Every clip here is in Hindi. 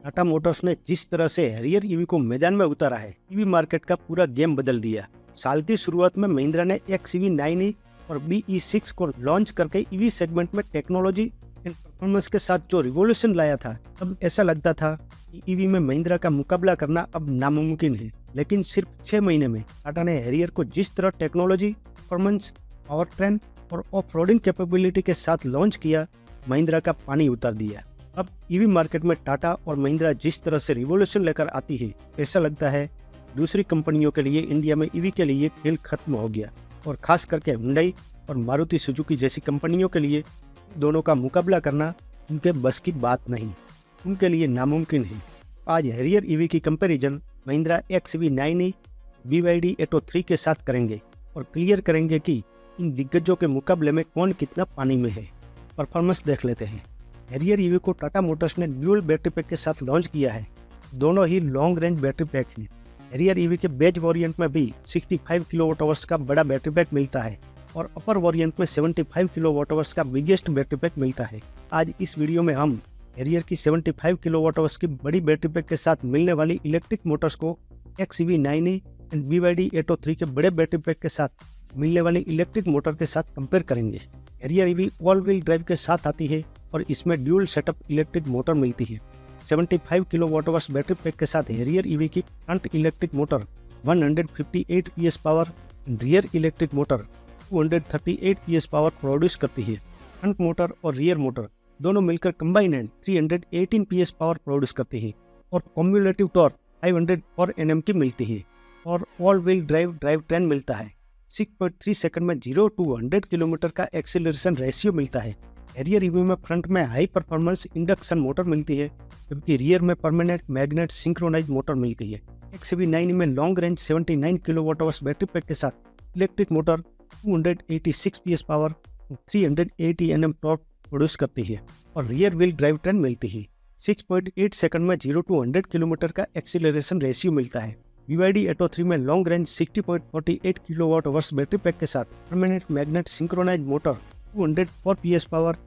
टाटा मोटर्स ने जिस तरह से हैरियर ईवी को मैदान में उतारा है, ईवी मार्केट का पूरा गेम बदल दिया। साल की शुरुआत में महिंद्रा ने XEV 9e और BE6 को लॉन्च करके ईवी सेगमेंट में टेक्नोलॉजी एंड परफॉर्मेंस के साथ जो रिवॉल्यूशन लाया था, तब ऐसा लगता था कि ईवी में महिंद्रा का मुकाबला करना अब नामुमकिन है। लेकिन सिर्फ 6 महीने में टाटा ने हैरियर को जिस तरह टेक्नोलॉजी, परफॉर्मेंस, पावर ट्रेन और ऑफ रोडिंग कैपेबिलिटी के साथ लॉन्च किया, महिंद्रा का पानी उतार दिया। अब ईवी मार्केट में टाटा और महिंद्रा जिस तरह से रिवॉल्यूशन लेकर आती है, ऐसा लगता है दूसरी कंपनियों के लिए इंडिया में ईवी के लिए खेल खत्म हो गया, और खास करके हुंडई और मारुति सुजुकी जैसी कंपनियों के लिए दोनों का मुकाबला करना उनके बस की बात नहीं, उनके लिए नामुमकिन है। आज हैरियर ईवी की comparison Mahindra XEV 9e BYD Atto 3 के साथ करेंगे और क्लियर करेंगे कि इन दिग्गजों के मुकाबले में कौन कितना पानी में है। परफॉर्मेंस देख लेते हैं। हैरियर ईवी को टाटा मोटर्स ने ड्यूल बैटरी पैक के साथ लॉन्च किया है। दोनों ही लॉन्ग रेंज बैटरी पैक हैं। हैरियर ईवी के बेज वॉरिएंट में भी 65 किलोवाट आवर्स का बड़ा बैटरी पैक मिलता है और अपर वॉरिएंट में 75 किलोवाट आवर्स का बिगेस्ट बैटरी पैक मिलता है। आज इस वीडियो में हम हैरियर की 75 किलोवाट आवर्स की बड़ी बैटरी पैक के साथ मिलने वाली इलेक्ट्रिक मोटर्स को XEV 9e and BYD Atto 3 के बड़े बैटरी पैक के साथ मिलने वाली इलेक्ट्रिक मोटर के साथ कंपेयर करेंगे। Harrier EV all wheel drive के साथ आती है और इसमें ड्यूल सेटअप इलेक्ट्रिक मोटर मिलती है। 75 किलोवाट आवर्स बैटरी पैक के साथ हैरियर ईवी की front electric motor 158 PS power, rear electric motor 238 PS power produce करती है। फ्रंट मोटर और रियर मोटर दोनों मिलकर कंबाइन 318 PS पावर प्रोड्यूस करती है और कम्युलेटिव टॉर्क 504 Nm की मिलती है और ऑल व्हील ड्राइव ट्रेन मिलता है। 6.3 सेकंड में 0 to 100 किलोमीटर का एक्सीलरेशन रेशियो मिलता है। हैरियर ईवी में फ्रंट में हाई परफॉर्मेंस इंडक्शन मोटर मिलती है, जबकि रियर में परमानेंट मैग्नेट सिंक्रोनाइज मोटर मिलती है। XEV 9 में long range 79 kilowatt hours battery pack के साथ electric motor 286 PS power 380 Nm torque produce करती है और रियर व्हील ड्राइव ट्रेन मिलती है। 6.8 सेकंड में 0 to 100 किलोमीटर का एक्सीलरेशन रेशियो मिलता है। BYD Atto 3 में long range 60.48 kilowatt hours battery pack के साथ permanent magnet synchronize motor 204 PS power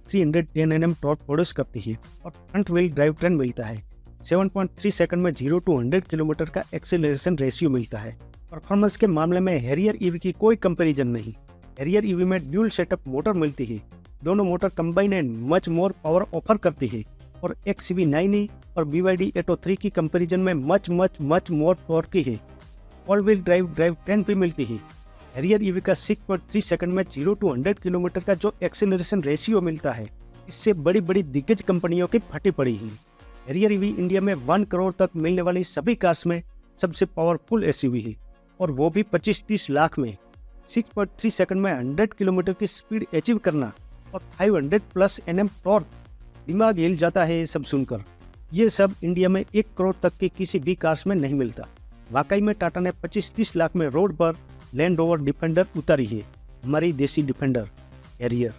310 Nm torque produce करती है और फ्रंट व्हील ड्राइव ट्रेन मिलता है। 7.3 सेकंड में 0 to 100 किलोमीटर का एक्सीलरेशन रेशियो मिलता है। परफॉर्मेंस के मामले में हैरियर ईवी की कोई कंपैरिजन नहीं। हैरियर ईवी में ड्यूल सेटअप मोटर मिलती है। दोनों motor combine and much more power offer करती है और XEV 9e और BYD Atto 3 की कंपैरिजन में मच मोर टॉर्क है। ऑल व्हील ड्राइव ट्रेन भी मिलती है। हैरियर ईवी का 6.3 सेकंड में 0 to 100 किलोमीटर का जो एक्सीलरेशन रेशियो मिलता है, इससे बड़ी दिग्गज कंपनियों की फटी पड़ी है। हैरियर ईवी इंडिया में 1 करोड़ तक मिलने वाली सभी कार्स में सबसे पावरफुल SUV है और वो भी 25-30 लाख में। 6.3 सेकंड में 100 किलोमीटर की स्पीड अचीव करना और 500+ Nm टॉर्क, दिमाग हिल जाता है ये सब सुनकर। ये सब इंडिया में 1 करोड़ तक की किसी भी कार्स में नहीं मिलता। वाकई में टाटा ने 25-30 लाख में रोड पर लैंड रोवर डिफेंडर उतारी है, हमारी देसी defender Harrier.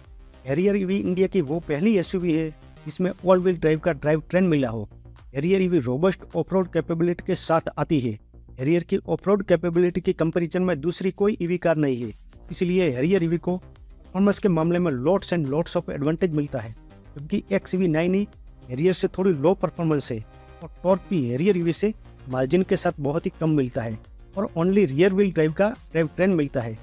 Harrier EV India की वो पहली SUV है जिसमें ऑल व्हील ड्राइव का ड्राइव ट्रेन मिला हो। Harrier EV robust of road capability के साथ आती है। हैरियर की ऑफ रोड कैपेबिलिटी की कंपैरिजन में दूसरी कोई ईवी कार नहीं है, इसलिए हैरियर ईवी को परफॉर्मेंस के मामले में lots and lots of advantage मिलता है, जबकि XEV 9e हैरियर से थोड़ी लो परफॉर्मेंस है और टॉर्क भी हैरियर ईवी से मार्जिन के साथ बहुत ही कम मिलता है और ओनली रियर व्हील ड्राइव का ड्राइव ट्रेन मिलता है।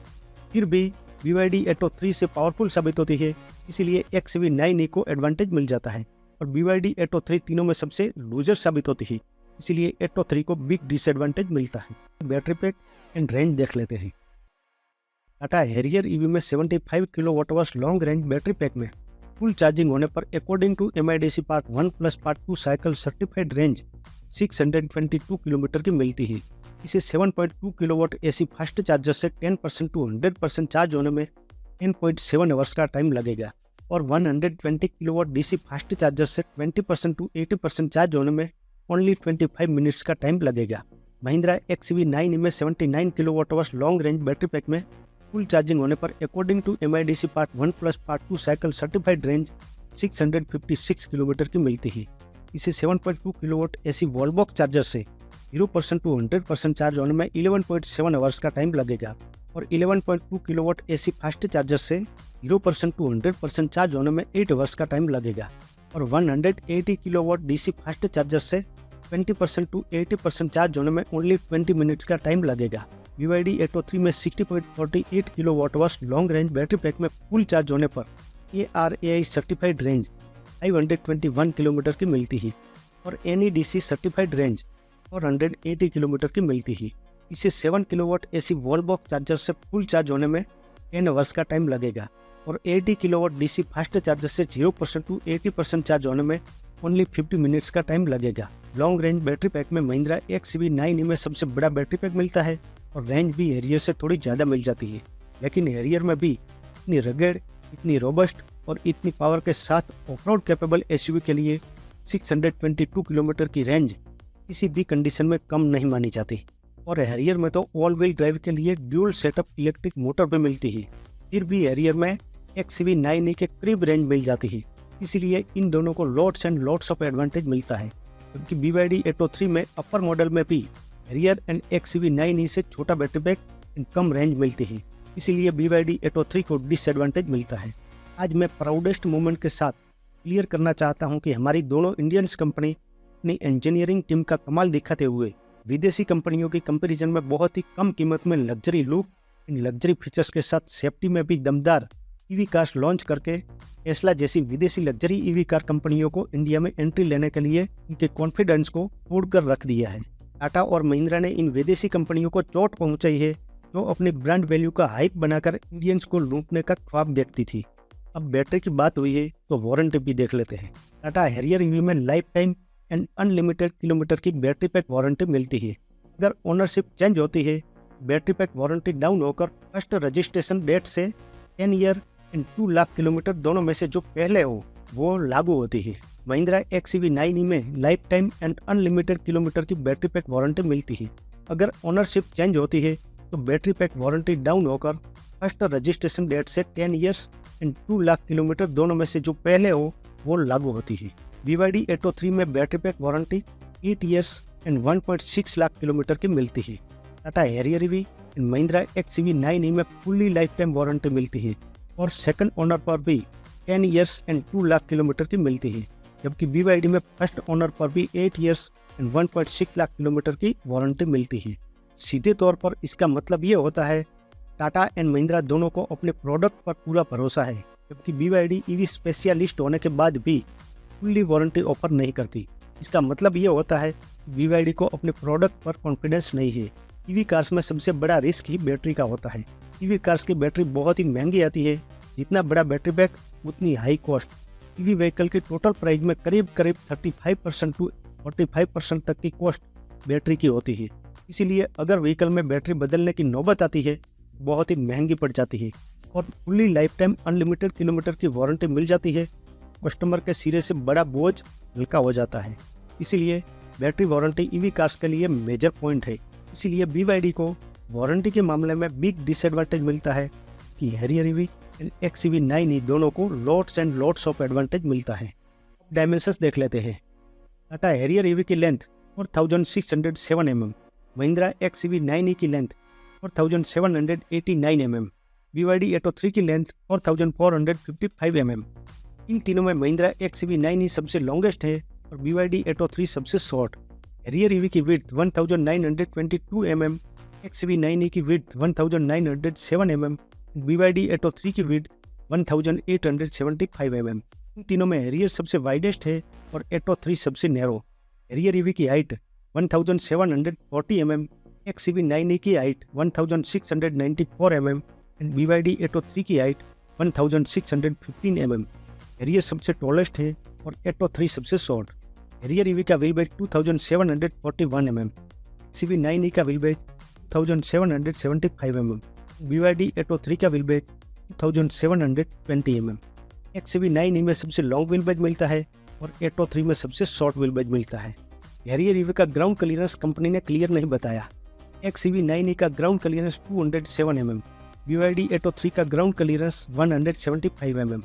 फिर भी BYD Atto 3 से पावरफुल साबित होती है, इसीलिए XEV 9e को एडवांटेज मिल जाता है और BYD Atto 3 तीनों में सबसे लूजर साबित होती है, इसीलिए Atto 3 को बिग डिसएडवांटेज मिलता है। बैटरी पैक एंड रेंज देख लेते हैं। टाटा हैरियर ईवी में 75 kilowatt hours long range battery pack में फुल चार्जिंग होने पर according to MIDC part 1 plus part 2 cycle certified range 622 kilometre की मिलती है। इसे 7.2 किलोवाट AC फास्ट चार्जर से 10% to 100% चार्ज होने में 10.7 आवर्स का टाइम लगेगा और 120 किलोवाट DC फास्ट चार्जर से 20% to 80% चार्ज होने में ओनली 25 मिनट्स का टाइम लगेगा। महिंद्रा XEV 9e में 79 kilowatt hours long range battery pack में फुल चार्जिंग होने पर according to MIDC part 1 plus part 2 cycle certified range 656 kilometre की मिलती है। इसे 7.2 किलोवाट AC वॉलबॉक्स चार्जर से 0% to 100% चार्ज होने में 11.7 आवर्स का टाइम लगेगा और 11.2 किलोवाट AC फास्ट चार्जर से 0% to 100% चार्ज होने में 8 आवर्स का टाइम लगेगा। और 180 किलोवाट डीसी फास्ट चार्जर से 20% to 80% चार्ज होने में ओनली 20 मिनट्स का टाइम लगेगा। BYD Atto 3 में 60.48 kilowatt hours long range battery pack में फुल चार्ज होने पर ARAI सर्टिफाइड रेंज 521 किलोमीटर की मिलती है और NEDC सर्टिफाइड रेंज 480 किलोमीटर की मिलती है। इसे 7 kilowatt AC wall box charger से फुल चार्ज होने में 10 आवर्स का टाइम लगेगा और 80 किलोवाट DC फास्ट चार्जर से 0% to 80% चार्ज होने में ओनली 50 मिनट्स का टाइम लगेगा। लॉन्ग रेंज बैटरी पैक में महिंद्रा XEV9e में सबसे बड़ा बैटरी पैक मिलता है और रेंज भी हैरियर से थोड़ी ज़्यादा मिल जाती है, लेकिन हैरियर में भी इतनी रगड़, इतनी रोबस्ट और इतनी पावर के साथ ऑफ-रोड कैपेबल SUV के लिए 622 किलोमीटर की रेंज किसी भी कंडीशन में कम नहीं मानी जाती। और हैरियर में तो ऑल व्हील ड्राइव के लिए ड्यूल सेटअप इलेक्ट्रिक मोटर भी मिलती है। फिर भी हैरियर में XEV9e के करीब रेंज मिल जाती है, इसलिए इन दोनों को lots and lots of advantage मिलता है। क्योंकि BYD Atto 3 में अपर मॉडल में भी हैरियर एंड XEV9e से छोटा battery pack and come range मिलती है, इसीलिए BYD Atto 3 को डिसएडवांटेज मिलता है। आज मैं प्राउडेस्ट मोमेंट के साथ क्लियर करना चाहता हूं कि हमारी दोनों इंडियंस कंपनी अपनी इंजीनियरिंग टीम का कमाल दिखाते हुए विदेशी कंपनियों की कंपैरिजन में बहुत ही कम कीमत में luxury look and luxury features के साथ सेफ्टी में भी दमदार EV कार्स लॉन्च करके टेस्ला जैसी विदेशी लग्जरी EV कार कंपनियों को इंडिया में एंट्री लेने के लिए इनके कॉन्फिडेंस को तोड़कर रख दिया है। टाटा और महिंद्रा ने इन विदेशी कंपनियों को चोट पहुंचाई है जो अपनी ब्रांड वैल्यू का हाइप बनाकर इंडियंस को लूटने का ख्वाब देखती थी। अब बैटरी की बात हुई है तो वारंटी भी देख लेते हैं। टाटा हैरियर EV में life time and unlimited kilometre की बैटरी पैक वारंटी मिलती है। अगर ओनरशिप चेंज होती है, बैटरी पैक वारंटी डाउन होकर फर्स्ट रजिस्ट्रेशन डेट से 10 ईयर एंड 2 लाख किलोमीटर दोनों में से जो पहले हो वो लागू होती है। महिंद्रा XEV9e में life time and unlimited kilometre की बैटरी पैक वारंटी मिलती है। अगर ओनरशिप चेंज होती है तो बैटरी पैक वारंटी डाउन होकर फर्स्ट रजिस्ट्रेशन डेट से 10 ईयर्स एंड 2 लाख किलोमीटर दोनों में से जो पहले हो वो लागू होती है। BYD Atto 3 में battery pack warranty 8 years and 1.6 lakh kilometre की मिलती है। Tata Harrier EV and Mahindra XEV9e में फुल्ली लाइफ टाइम वारंटी मिलती है और सेकंड ओनर पर भी 10 ईयर्स एंड 2 लाख किलोमीटर की मिलती है, जबकि BYD में फर्स्ट ओनर पर भी 8 ईयर्स एंड 1.6 लाख किलोमीटर की वारंटी मिलती है। सीधे तौर पर इसका मतलब ये होता है टाटा एंड महिंद्रा दोनों को अपने प्रोडक्ट पर पूरा भरोसा है, जबकि BYD EV स्पेशलिस्ट होने के बाद भी फुल्ली वारंटी ऑफर नहीं करती। इसका मतलब ये होता है BYD को अपने प्रोडक्ट पर कॉन्फिडेंस नहीं है। EV कार्स में सबसे बड़ा रिस्क ही बैटरी का होता है। EV कार्स की बैटरी बहुत ही महंगी आती है, जितना बड़ा बैटरी पैक उतनी हाई कॉस्ट। EV व्हीकल की टोटल प्राइस में करीब 35% टू 45% तक की कॉस्ट बैटरी की होती है। इसीलिए अगर व्हीकल में बैटरी बदलने की नौबत आती है बहुत ही महंगी पड़ जाती है और fully life time unlimited kilometre की वारंटी मिल जाती है। कस्टमर के सिरे से बड़ा बोझ हल्का हो जाता है। इसीलिए बैटरी वारंटी EV कार्स के लिए मेजर पॉइंट है। इसीलिए BYD को वारंटी के मामले में बिग डिसएडवांटेज मिलता है कि हैरियर EV एंड XEV9e दोनों को lots and lots of advantage मिलता है। डायमेंशंस देख लेते हैं। टाटा हैरियर EV की लेंथ 4607 mm, महिंद्रा XEV9e की लेंथ 4789 mm, BYD Atto 3 की लेंथ 4455 mm। इन तीनों में महिंद्रा XEV9e सबसे लॉन्गेस्ट है और BYD Atto 3 सबसे शॉर्ट। हैरियर EV की विड्थ 1922 mm, XEV9e की विड्थ 1907 mm, BYD Atto 3 की विड्थ 1875 mm। इन तीनों में हैरियर सबसे वाइडेस्ट है और Atto 3 सबसे नैरो। हैरियर EV की हाइट 1740 mm, XEV9e की height 1694 mm and BYD Atto 3 की हाइट 1615 mm। हैरियर सबसे टॉलेस्ट है और Atto 3 सबसे शॉर्ट। हैरियर EV का व्हील बेस 2741 mm, XEV9e का wheel base 2775 mm, BYD Atto 3 का व्हील बेस 2720 mm। XEV9e में सबसे लॉन्ग व्हील बेस मिलता है और Atto 3 में सबसे शॉर्ट व्हील बेस मिलता है। हैरियर EV का ग्राउंड क्लियरेंस कंपनी ने क्लियर नहीं बताया। XEV9e का ground clearance 207 mm, BYD Atto 3 का ground clearance 175 mm।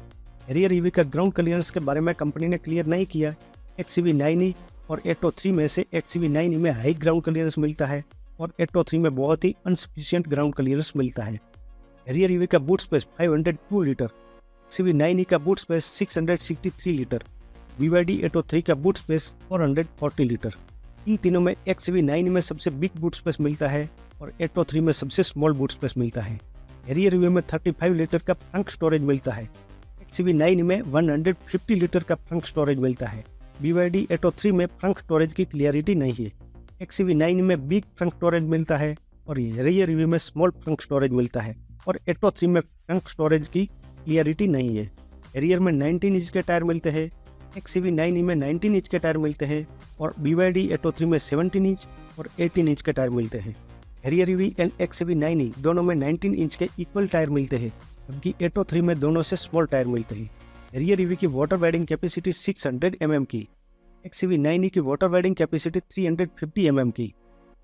Harrier EV का ग्राउंड क्लियरेंस के बारे में कंपनी ने क्लियर नहीं किया। XEV9e और Atto 3 में से XEV9e में हाई ग्राउंड क्लियरेंस मिलता है और Atto 3 में बहुत ही अनसफिशिएंट ग्राउंड क्लियरेंस मिलता है। हैरियर EV का बूट स्पेस 502 लीटर, XEV9e का boot space 663 litre, BYD Atto 3 का बूट स्पेस 440 लीटर। इन तीनों में XUV9 में सबसे बिग बूट स्पेस मिलता है और Atto 3 में सबसे स्मॉल बूट स्पेस मिलता है। हैरियर ईवी में 35 लीटर का फ्रंट स्टोरेज मिलता है। XUV9 में 150 लीटर का फ्रंट स्टोरेज मिलता है। BYD Atto 3 में फ्रंट स्टोरेज की क्लियरिटी नहीं है। XUV9 में बिग फ्रंट स्टोरेज मिलता है और हैरियर ईवी में स्मॉल फ्रंट स्टोरेज मिलता है और Atto 3 में फ्रंट स्टोरेज की क्लियरिटी नहीं है। हैरियर में 19 इंच के टायर मिलते हैं, XUV9 में 19 इंच के टायर मिलते हैं और BYD Atto 3 में 17 इंच और 18 इंच के टायर मिलते हैं। हैरियर ईवी एंड XUV9 दोनों में 19 इंच के इक्वल टायर मिलते हैं, जबकि Atto 3 में दोनों से स्मॉल टायर मिलते हैं। हैरियर ईवी की वाटर वाइडिंग कैपेसिटी 600 mm की, XUV9 की वाटर वाइडिंग कैपेसिटी 350 mm की,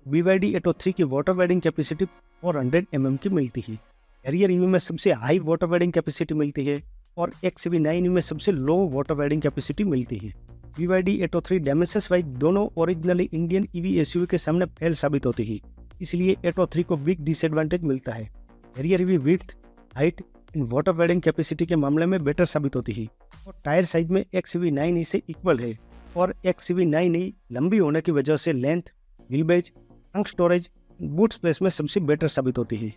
BYD Atto 3 की वाटर वाइडिंग कैपेसिटी 400 mm की मिलती है। हैरियर ईवी में सबसे हाई वाटर वाइडिंग कैपेसिटी मिलती है और XUV9 में सबसे लो वाटर वाइडिंग कैपेसिटी मिलती है। BYD Atto 3 डायमेंशंस वाइज दोनों ओरिजिनली इंडियन ईवी एसयूवी के सामने फेल साबित होती है, इसलिए Atto 3 को बिग डिसएडवांटेज मिलता है। Harrier EV width, height and water wading capacity के मामले में बेटर साबित होती है और टायर साइज में XUV9 से इक्वल है और XUV9 लंबी होने की वजह से length, wheelbase, trunk storage, boot space में सबसे बेटर साबित होती है।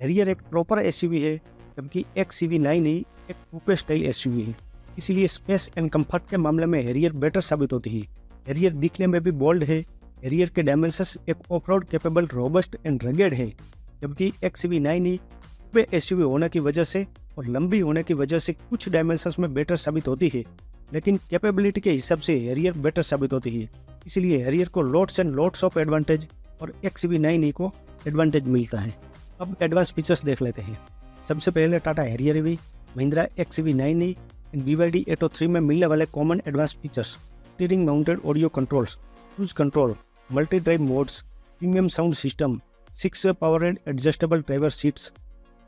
हैरियर एक प्रॉपर एसयूवी है, जबकि XUV9 एक कूपे स्टाइल एसयूवी है, इसीलिए स्पेस एंड कंफर्ट के मामले में हैरियर बेटर साबित होती है। हैरियर दिखने में भी बोल्ड है। हैरियर के डायमेंशंस एक of road capable, robust and rugged है, जबकि XUV9 कूपे एसयूवी होने की वजह से और लंबी होने की वजह से कुछ डायमेंशंस में बेटर साबित होती है, लेकिन कैपेबिलिटी के हिसाब से हैरियर बेटर साबित होती है। इसलिए हैरियर को lots and lots of advantage और XUV9 को एडवांटेज मिलता है। अब एडवांस फीचर्स देख लेते हैं। सबसे पहले Tata Harrier EV, Mahindra XUV9 and BYD Atto 3 में मिलने वाले common advance features: steering mounted audio controls, cruise control, multi drive modes, premium sound system, 6-way powered adjustable driver seats,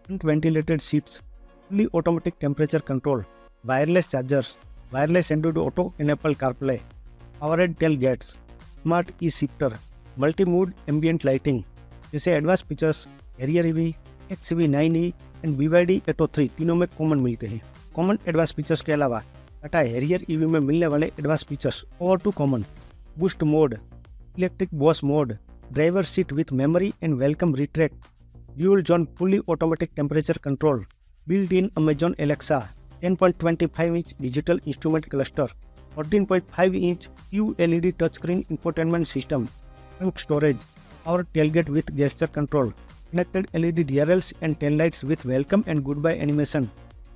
front ventilated seats, fully automatic temperature control, wireless chargers, wireless Android Auto in Apple CarPlay, powered tail gates, smart E shifter, multi mood ambient lighting जैसे advance features Harrier EV, XUV9 and BYD Atto 3 तीनों में कॉमन मिलते हैं। कॉमन एडवांस फीचर्स के अलावा टाटा हैरियर ईवी में मिलने वाले एडवांस फीचर्स और two common: boost mode, electric boss mode, driver seat with memory and welcome retract, dual zone fully automatic temperature control, built in Amazon Alexa, 10.25 inch digital instrument cluster, 14.5 inch QLED touch screen infotainment system, trunk storage, power tailgate with gesture control, connected LED DRLs and tail lights with welcome and goodbye animation,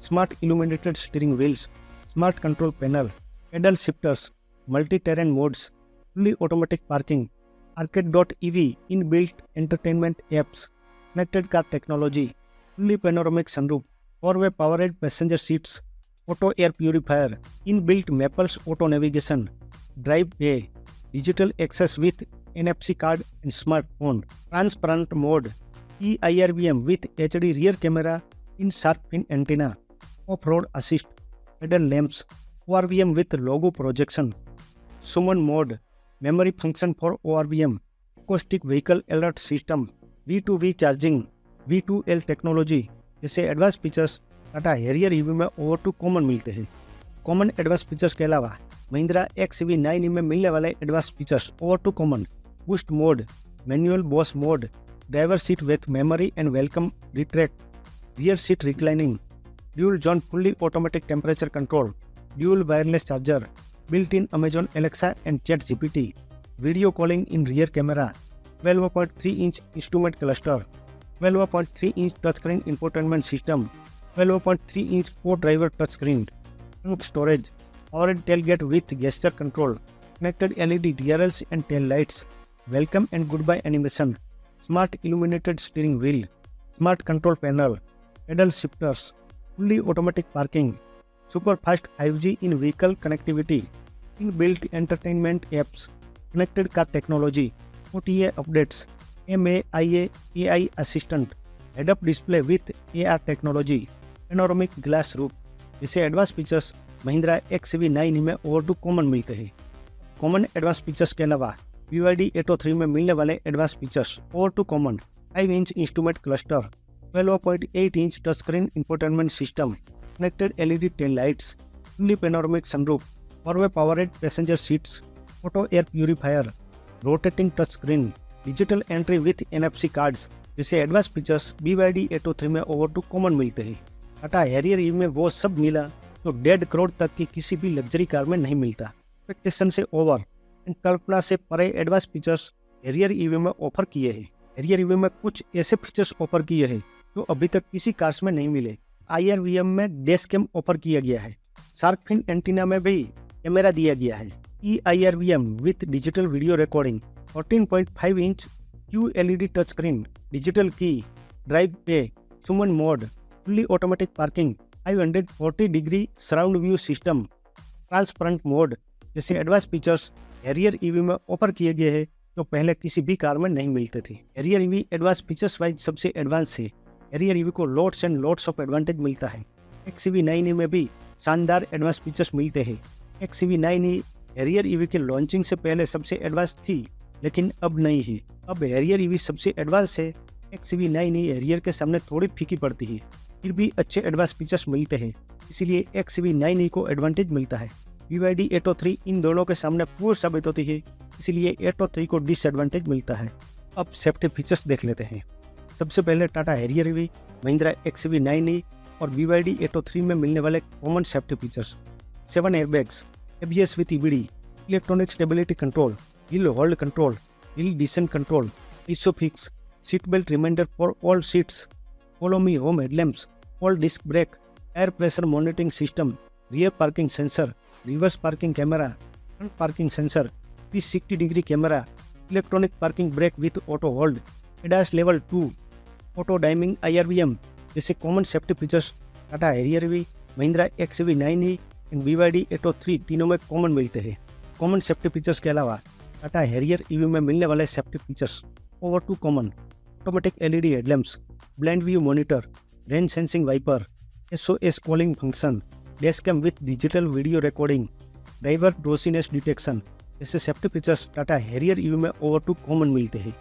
smart illuminated steering wheels, smart control panel, pedal shifters, multi-terrain modes, fully automatic parking, Arcade.ev inbuilt entertainment apps, connected car technology, fully panoramic sunroof, 4-way powered passenger seats, auto air purifier, inbuilt Maples auto navigation, drive pay, digital access with NFC card and smartphone, transparent mode, eIRBM with HD rear camera in sharp fin antenna, off-road assist, pedal lamps, ORVM with logo projection, summon mode, memory function for ORVM, acoustic vehicle alert system, V2V charging, V2L technology जैसे advance features Tata Harrier EV में ओवर टू कॉमन मिलते हैं। कॉमन एडवांस फीचर्स के अलावा महिंद्रा XUV9 में मिलने वाले advance features over to common: boost mode, manual boss mode, driver seat with memory and welcome retract, rear seat reclining, dual zone fully automatic temperature control, dual wireless charger, built in Amazon Alexa and ChatGPT, video calling in rear camera, 12.3 inch instrument cluster, 12.3 inch touch screen infotainment system, 12.3 inch co driver touch screen, trunk storage, powered tailgate with gesture control, connected LED DRLs and tail lights, welcome and goodbye animation, smart illuminated steering wheel, smart control panel, pedal shifters, fully automatic parking, super fast 5G in vehicle connectivity, inbuilt entertainment apps, connected car technology, OTA updates, MAIA AI assistant, head-up display with AR technology, panoramic glass roof जैसे एडवांस फीचर्स महिंद्रा XUV9 में ओवर टू कॉमन मिलते हैं। कॉमन एडवांस फीचर्स के अलावा BYD Atto 3 में मिलने वाले advance features over to common: 5 inch instrument cluster, 12.8 inch touch screen infotainment system, connected LED tail lights, fully panoramic sunroof, 4-way powered passenger seats, auto air purifier, rotating touch screen, digital entry with NFC cards जैसे एडवांस फीचर्स BYD Atto 3 में ओवर टू कॉमन मिलते हैं। टाटा हैरियर ईवी में वो सब मिला जो 1.5 करोड़ तक की किसी भी लग्जरी कार में नहीं मिलता। एक्सपेक्टेशन से ओवर एंड कल्पना से परे एडवांस फीचर्स हैरियर ईवी में ऑफर किए हैं। हैरियर ईवी में कुछ ऐसे फीचर्स ऑफर किए हैं जो अभी तक किसी कार्स में नहीं मिले। IRVM में डैश कैम ऑफर किया गया है। शार्क फिन एंटीना में भी कैमरा दिया गया है। eIRVM with digital video recording, 14.5 inch QLED touch screen, digital key, drive pay, summon mode, fully automatic parking, 540 degree surround view system, transparent mode जैसे एडवांस फीचर्स हैरियर ईवी में ऑफर किए गए हैं जो पहले किसी भी कार में नहीं मिलते थे। Harrier EV advance features wise सबसे एडवांस है। हैरियर ईवी को lots and lots of advantage मिलता है। XEV9e में भी शानदार एडवांस फीचर्स मिलते हैं। XEV9e हैरियर ईवी के लॉन्चिंग से पहले सबसे एडवांस थी, लेकिन अब नहीं है। अब हैरियर ईवी सबसे एडवांस है। XEV9e हैरियर के सामने थोड़ी फीकी पड़ती है, फिर भी अच्छे एडवांस फीचर्स मिलते हैं, इसीलिए XEV9e को एडवांटेज मिलता है। BYD Atto 3 इन दोनों के सामने पूर्ण साबित होती है, इसलिए Atto 3 को डिसएडवांटेज मिलता है। अब सेफ्टी फीचर्स देख लेते हैं। सबसे पहले Tata Harrier EV, Mahindra XEV9e और BYD Atto 3 में मिलने वाले common safety features: 7 airbags, ABS with EBD, electronic stability control, hill hold control, hill descent control, ISOFIX, seat belt reminder for all seats, follow me home headlamps, all disc brake, air pressure monitoring system, rear parking sensor, reverse parking camera, front parking sensor, 360 degree camera, electronic parking brake with auto hold, ADAS level 2, auto dimming IRVM जैसे common safety features Tata Harrier EV, Mahindra XEV9e and BYD Atto 3 तीनों में कॉमन मिलते हैं। कॉमन सेफ्टी फीचर्स के अलावा टाटा हैरियर ईवी में मिलने वाले safety features over to common: automatic LED headlamps, blind view monitor, rain sensing wiper, SOS calling function, dash cam with digital video recording, driver drowsiness detection जैसे safety features Tata Harrier EV में ओवर टू कॉमन मिलते हैं।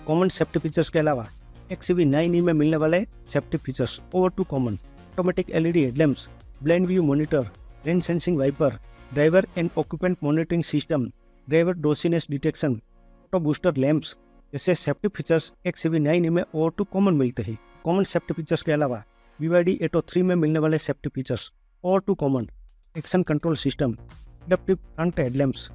कॉमन सेफ्टी फीचर्स के अलावा XEV9e में मिलने वाले safety features over to common: automatic LED headlamps, blind view monitor, rain sensing wiper, driver and occupant monitoring system, driver drowsiness detection, auto booster lamps जैसे सेफ्टी फीचर्स XEV9e में ओवर टू कॉमन मिलते हैं। कॉमन सेफ्टी फीचर्स के अलावा BYD Atto 3 में मिलने वाले safety features over to common: action control system, adaptive front headlamps,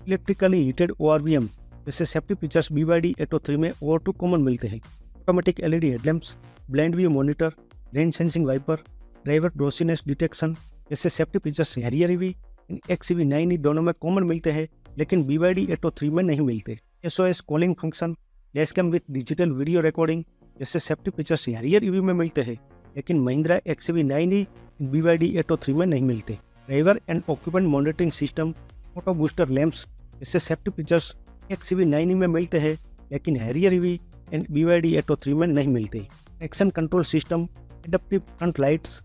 electrically heated ORVM जैसे सेफ्टी फीचर्स BYD Atto 3 में ओवर टू कॉमन मिलते हैं। Automatic LED headlamps, blind view monitor, rain sensing wiper, driver drowsiness detection जैसे safety features Harrier EV and XEV9e दोनों में कॉमन मिलते हैं, लेकिन BYD Atto 3 में नहीं मिलते। SOS calling function, dash cam with digital video recording जैसे सेफ्टी फीचर्स हैरियर ईवी में मिलते हैं, लेकिन Mahindra XEV9e and BYD Atto 3 में नहीं मिलते। Driver and occupant monitoring system, auto booster lamps जैसे सेफ्टी फीचर्स XEV9e में मिलते हैं, लेकिन Harrier EV and BYD Atto 3 में नहीं मिलते। Action control system, adaptive front lights,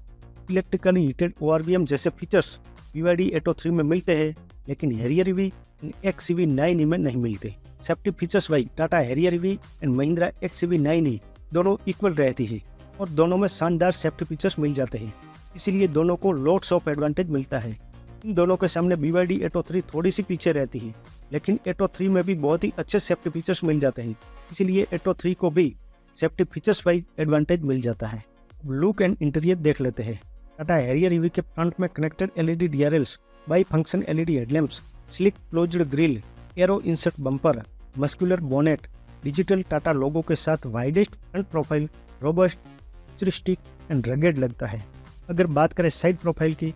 electrically heated ORVM जैसे फीचर्स BYD Atto 3 में मिलते हैं, लेकिन हैरियर ईवी एंड XEV9e में नहीं मिलते। Safety features wise Tata Harrier EV and Mahindra XEV9e दोनों इक्वल रहती है और दोनों में शानदार सेफ्टी फीचर्स मिल जाते हैं, इसीलिए दोनों को लॉट्स ऑफ एडवांटेज मिलता है। इन दोनों के सामने BYD Atto 3 थोड़ी सी पीछे रहती है, लेकिन Atto 3 में भी बहुत ही अच्छे सेफ्टी फीचर्स मिल जाते हैं, इसीलिए Atto 3 को भी सेफ्टी फीचर्स वाइज एडवांटेज मिल जाता है। लुक एंड इंटीरियर देख लेते हैं। टाटा हैरियर ईवी के फ्रंट में connected LED DRLs, bi function LED headlamps, sleek closed grille, aero insert bumper, muscular bonnet, digital Tata logo के साथ widest front profile, robust, futuristic and rugged लगता है। अगर बात करें साइड प्रोफाइल की,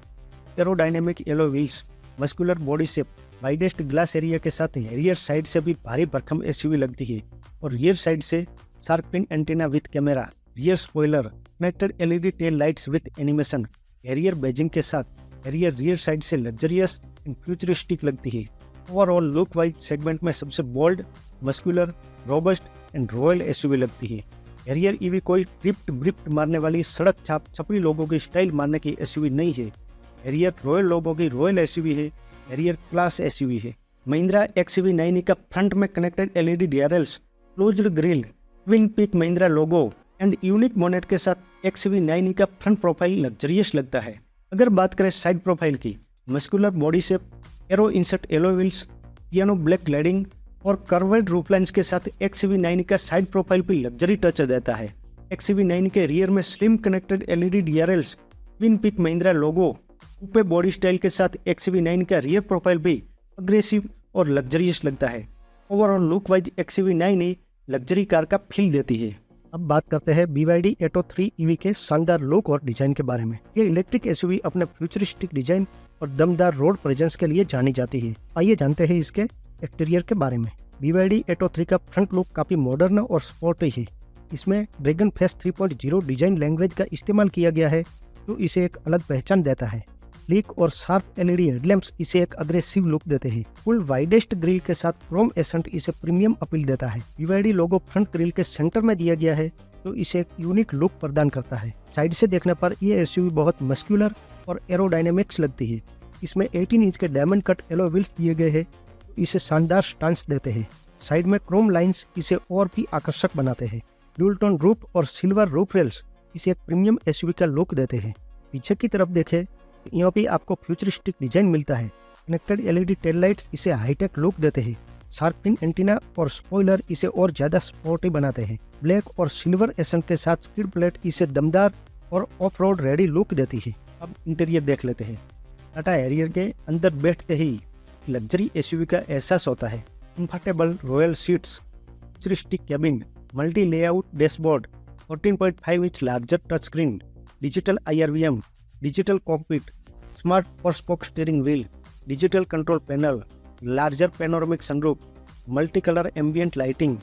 aerodynamic yellow wheels, muscular body shape, widest glass area के साथ हैरियर साइड से भी भारी भरकम SUV लगती है और रियर साइड से shark fin antenna with camera, rear spoiler, connected LED tail lights with animation, Harrier badging के साथ हैरियर रियर साइड से लग्जरियस एंड फ्यूचरिस्टिक लगती है। ओवरऑल लुक वाइज सेगमेंट में सबसे bold, muscular, robust and royal SUV लगती है। हैरियर ईवी कोई ट्रिप्ट ब्रिप्ट मारने वाली सड़क छाप छपरी लोगों की स्टाइल मारने की SUV नहीं है। हैरियर रॉयल लोगों की रॉयल SUV है, हैरियर क्लास SUV है। महिंद्रा XEV9e का फ्रंट में connected LED DRLs, closed grille, twin peak Mahindra logo and unique bonnet के साथ XEV9e का फ्रंट प्रोफाइल लग्जरियस लगता है। अगर बात करें साइड प्रोफाइल की, muscular body shape, aero insert alloy wheels, piano black gliding और कर्वेड रूफलाइंस के साथ XCV9 का साइड प्रोफाइल भी लग्जरी टच देता है। XCV9 के रियर में slim connected LED DRLs, twin peak Mahindra logo, coupe body style के साथ XCV9 का रियर प्रोफाइल भी अग्रेसिव और लग्जरियस लगता है। ओवरऑल लुक वाइज XCV9 ही लग्जरी कार का फील देती है। अब बात करते हैं BYD Atto 3 EV के शानदार लुक और डिजाइन के बारे में। ये इलेक्ट्रिक SUV अपने फ्यूचरिस्टिक डिजाइन और दमदार रोड प्रेजेंस के लिए जानी जाती है। आइए जानते हैं इसके एक्सटीरियर के बारे में। BYD Atto 3 का फ्रंट लुक काफी मॉडर्न और स्पोर्टी है। इसमें ड्रैगन फेस 3.0 डिजाइन लैंग्वेज का इस्तेमाल किया गया है, जो इसे एक अलग पहचान देता है। स्लीक और शार्प LED हेडलैम्प्स इसे एक अग्रेसिव लुक देते हैं। फुल वाइडेस्ट ग्रिल के साथ क्रोम एसेंट इसे प्रीमियम अपील देता है। BYD लोगो फ्रंट ग्रिल के सेंटर में दिया गया है, जो इसे एक यूनिक लुक प्रदान करता है। साइड से देखने पर ये SUV बहुत मस्कुलर और एरोडायनेमिक्स लगती है। इसमें 18 इंच के डायमंड कट एलॉय व्हील्स दिए गए हैं, जो इसे शानदार स्टांस देते हैं। साइड में क्रोम लाइंस इसे और भी आकर्षक बनाते हैं। ड्यूल टोन रूफ और सिल्वर रूफ रेल्स इसे एक प्रीमियम SUV का लुक देते हैं। पीछे की तरफ देखें, यहाँ पे आपको फ्यूचरिस्टिक डिजाइन मिलता है। कनेक्टेड LED टेल लाइट्स इसे हाईटेक लुक देते हैं। शार्प पिन एंटीना और स्पॉइलर इसे और ज्यादा स्पोर्टी बनाते हैं। ब्लैक और सिल्वर एसेंट के साथ स्किड प्लेट इसे दमदार और ऑफ रोड रेडी लुक देती है। अब इंटीरियर देख लेते हैं। टाटा हैरियर के अंदर बैठते ही लग्जरी SUV का एहसास होता है। Comfortable royal seats, futuristic cabin, multi layout dashboard, 14.5 inch larger touch screen, digital IRVM, digital cockpit, smart four spoke steering wheel, digital control panel, larger panoramic sunroof, multi colour ambient lighting,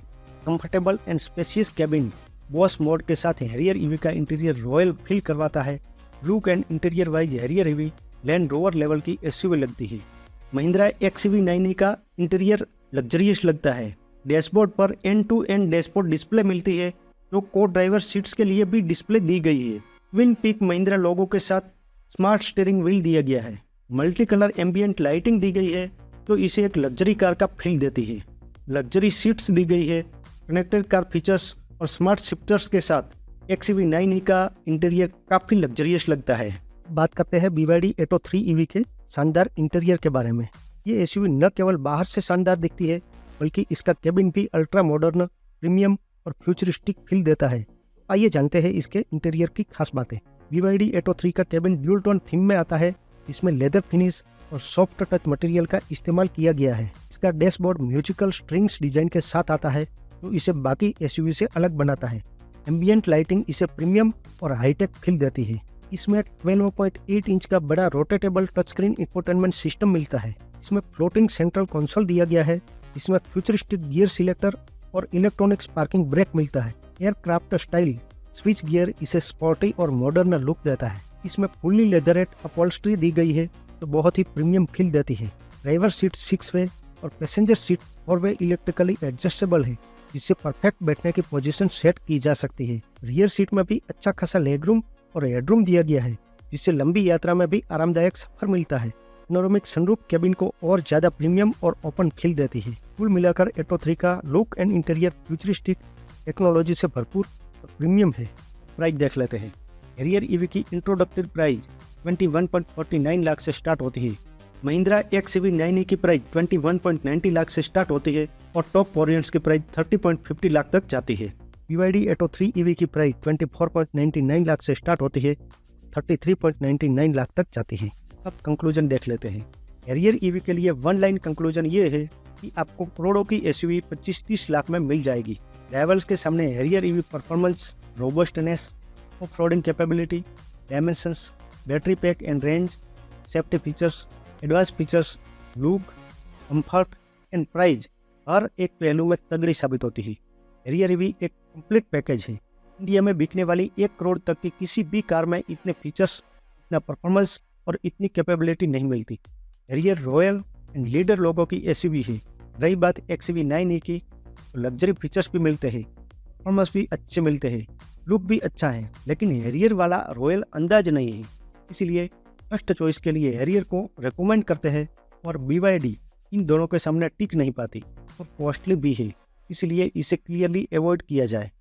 comfortable and spacious cabin. Boss mode के साथ हैरियर EV का इंटीरियर रॉयल फील करवाता है। Look and interior wise Harrier EV Land Rover level की SUV लगती है। महिंद्रा XCV9 का इंटीरियर लग्जरियस लगता है। डैशबोर्ड पर end to end dashboard display मिलती है, जो को ड्राइवर सीट्स के लिए भी डिस्प्ले दी गई है। ट्विन पिक महिंद्रा लोगो के साथ स्मार्ट स्टीयरिंग व्हील दिया गया है। मल्टी कलर एम्बियंट लाइटिंग दी गई है, तो इसे एक लग्जरी कार का फील देती है। लग्जरी सीट्स दी गई है। कनेक्टेड कार फीचर्स और स्मार्ट शिफ्टर्स के साथ XCV9 का इंटीरियर काफी लग्जरियस लगता है। बात करते हैं BYD Atto 3 EV के शानदार इंटीरियर के बारे में। ये SUV न केवल बाहर से शानदार दिखती है, बल्कि इसका केबिन भी अल्ट्रा मॉडर्न, प्रीमियम और फ्यूचरिस्टिक फील देता है। आइए जानते हैं इसके इंटीरियर की खास बातें। BYD Atto 3 का केबिन ड्यूल टोन थीम में आता है, जिसमें लेदर फिनिश और सॉफ्ट टच मटेरियल का इस्तेमाल किया गया है। इसका डैशबोर्ड म्यूजिकल स्ट्रिंग्स डिजाइन के साथ आता है, जो इसे बाकी SUV से अलग बनाता है। एम्बियंट लाइटिंग इसे प्रीमियम और हाईटेक फील देती है। इसमें 12.8 इंच का बड़ा rotatable touch screen infotainment system मिलता है। इसमें फ्लोटिंग सेंट्रल कंसोल दिया गया है। इसमें फ्यूचरिस्टिक गियर सिलेक्टर और इलेक्ट्रॉनिक स्पार्किंग ब्रेक मिलता है। एयरक्राफ्ट स्टाइल स्विच गियर इसे स्पोर्टी और मॉडर्न लुक देता है। इसमें फुल्ली लेदरेट अपॉल्स्ट्री दी गई है, तो बहुत ही प्रीमियम फील देती है। ड्राइवर सीट 6 वे और पैसेंजर सीट 4 वे इलेक्ट्रिकली एडजस्टेबल है, जिससे परफेक्ट बैठने की पोजीशन सेट की जा सकती है। रियर सीट में भी अच्छा खासा लेगरूम और हेडरूम दिया गया है, जिससे लंबी यात्रा में भी आरामदायक सफर मिलता है। पैनोरामिक सनरूफ केबिन को और ज्यादा प्रीमियम और ओपन फील देती है। कुल मिलाकर Atto 3 का look and interior futuristic, technology से भरपूर और प्रीमियम है। प्राइस देख लेते हैं। हैरियर EV की इंट्रोडक्टरी प्राइस 21.49 लाख से स्टार्ट होती है। महिंद्रा XCV9 की प्राइस 21.90 लाख से स्टार्ट होती है और टॉप वेरिएंट्स की प्राइस 30.50 लाख तक जाती है। BYD Atto 3 EV की प्राइस 24.99 लाख से स्टार्ट होती है, 33.99 लाख तक जाती है। अब कंक्लूजन देख लेते हैं। हैरियर EV के लिए वन लाइन कंक्लूजन ये है कि आपको करोड़ों की SUV 25-30 लाख में मिल जाएगी। राइवल्स के सामने Harrier EV performance, robustness, off roading capability, dimensions, battery pack and range, safety features, advance features, look, comfort and price हर एक पहलू में तगड़ी साबित होती है। हैरियर EV एक कंप्लीट पैकेज है। इंडिया में बिकने वाली 1 करोड़ तक की किसी भी कार में इतने फीचर्स, इतना परफॉर्मेंस और इतनी कैपेबिलिटी नहीं मिलती। हैरियर रॉयल एंड लीडर लोगों की SUV है। रही बात XCV9 की, तो लग्जरी फीचर्स भी मिलते हैं, परफॉर्मेंस भी अच्छे मिलते हैं, लुक भी अच्छा है, लेकिन हैरियर वाला रॉयल अंदाज नहीं है। इसलिए फर्स्ट चॉइस के लिए हैरियर को रेकमेंड करते हैं और BYD इन दोनों के सामने टिक नहीं पाती और कॉस्टली भी है, इसलिए इसे क्लियरली अवॉइड किया जाए।